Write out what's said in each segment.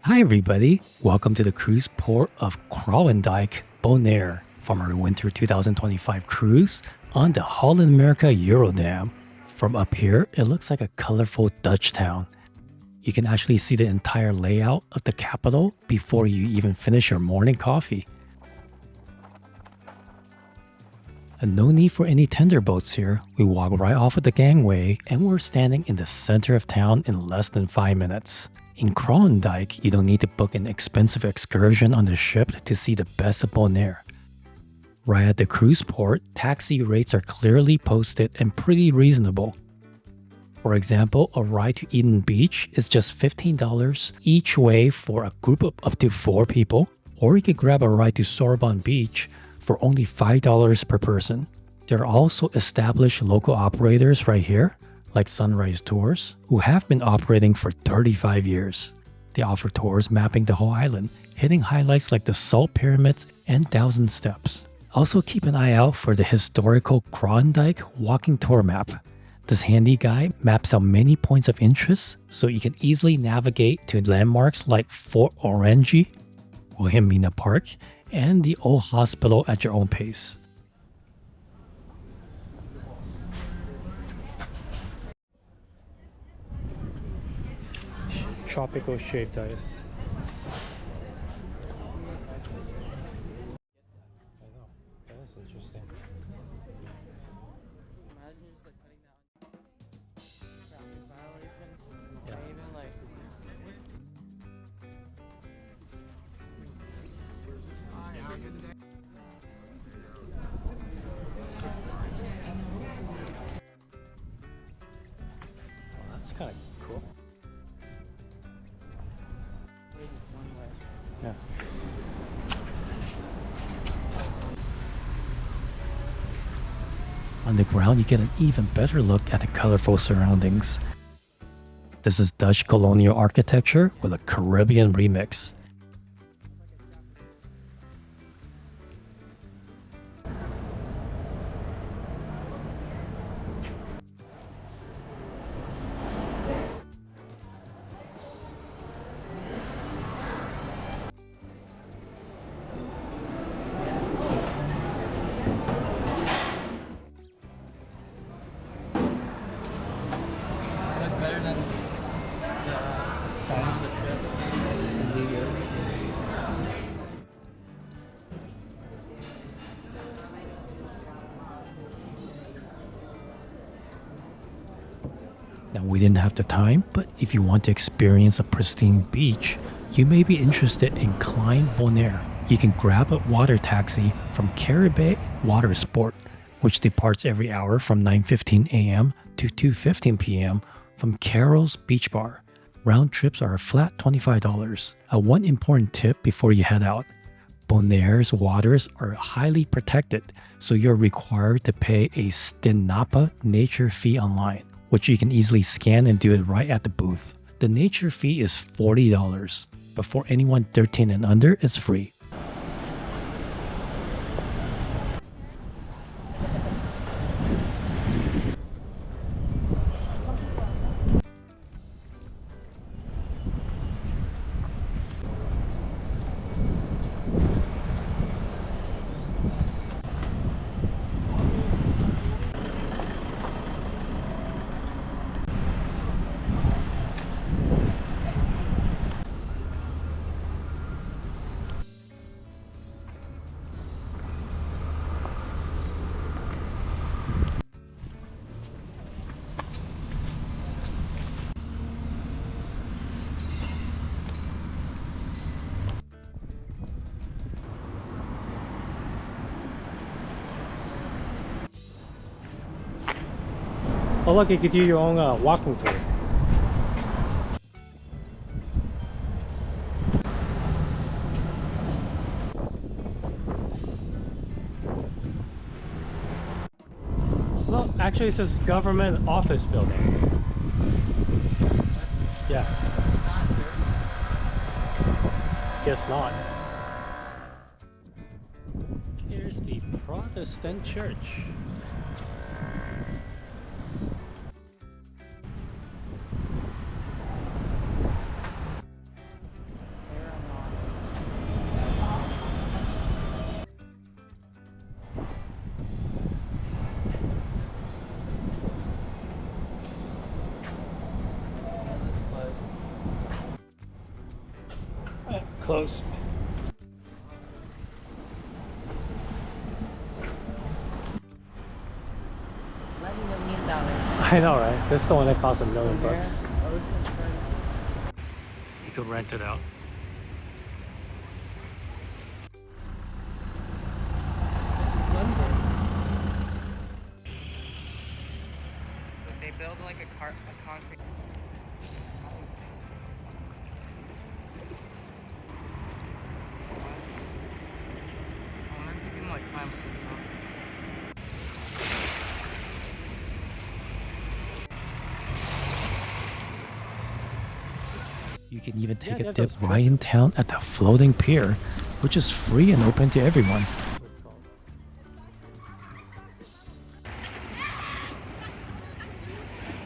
Hi everybody, welcome to the cruise port of Kralendijk Bonaire from our winter 2025 cruise on the Holland America Eurodam. From up here, it looks like a colorful Dutch town. You can actually see the entire layout of the capital before you even finish your morning coffee. And no need for any tender boats here. We walk right off of the gangway and we're standing in the center of town in less than 5 minutes. In Kralendijk, you don't need to book an expensive excursion on the ship to see the best of Bonaire. Right at the cruise port, taxi rates are clearly posted and pretty reasonable. For example, a ride to Eden Beach is just $15 each way for a group of up to 4 people, or you could grab a ride to Sorbonne Beach for only $5 per person. There are also established local operators right here, like Sunrise Tours, who have been operating for 35 years. They offer tours mapping the whole island, hitting highlights like the Salt Pyramids and 1,000 Steps. Also keep an eye out for the historical Kralendijk walking tour map. This handy guide maps out many points of interest so you can easily navigate to landmarks like Fort Oranje, Wilhelmina Park, and the old hospital at your own pace. Tropical shaved ice. I know, that is interesting. Imagine just like putting that on traffic violations, or even like Well, that's kind of cool. one way. Yeah. On the ground, you get an even better look at the colorful surroundings. This is Dutch colonial architecture with a Caribbean remix. That's better than the time of the trip. Now, we didn't have the time, but if you want to experience a pristine beach, you may be interested in Klein Bonaire. You can grab a water taxi from Caribbean Water Sport, which departs every hour from 9:15 a.m. to 2:15 p.m. from Carol's Beach Bar. Round trips are a flat $25. One important tip before you head out: Bonaire's waters are highly protected, so you're required to pay a STINAPA Nature Fee online, which you can easily scan and do it right at the booth. The nature fee is $40, but for anyone 13 and under, it's free. Oh look, you could do your own walking tour. Well, actually it says government office building. Yeah. Guess not. Here's the Protestant church. close. $11 million. I know, right? This is the one that costs $1 million Bonaire, bucks. oceanfront. You could rent it out. They build like a concrete. I'm gonna give you more time. You can even take a dip right in town at the floating pier, which is free and open to everyone.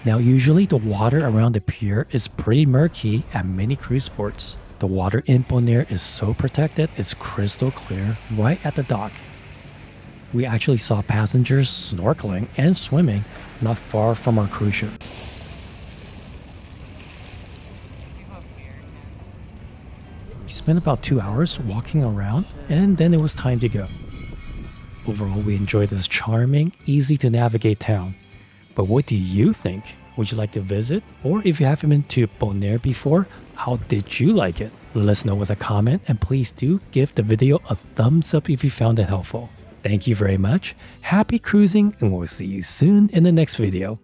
Now usually the water around the pier is pretty murky at many cruise ports. The water in Bonaire is so protected, it's crystal clear right at the dock. We actually saw passengers snorkeling and swimming not far from our cruise ship. We spent about 2 hours walking around and then it was time to go. Overall, we enjoyed this charming, easy to navigate town. But what do you think? Would you like to visit? Or if you haven't been to Bonaire before, how did you like it? Let us know with a comment and please do give the video a thumbs up if you found it helpful. Thank you very much, happy cruising, and we'll see you soon in the next video.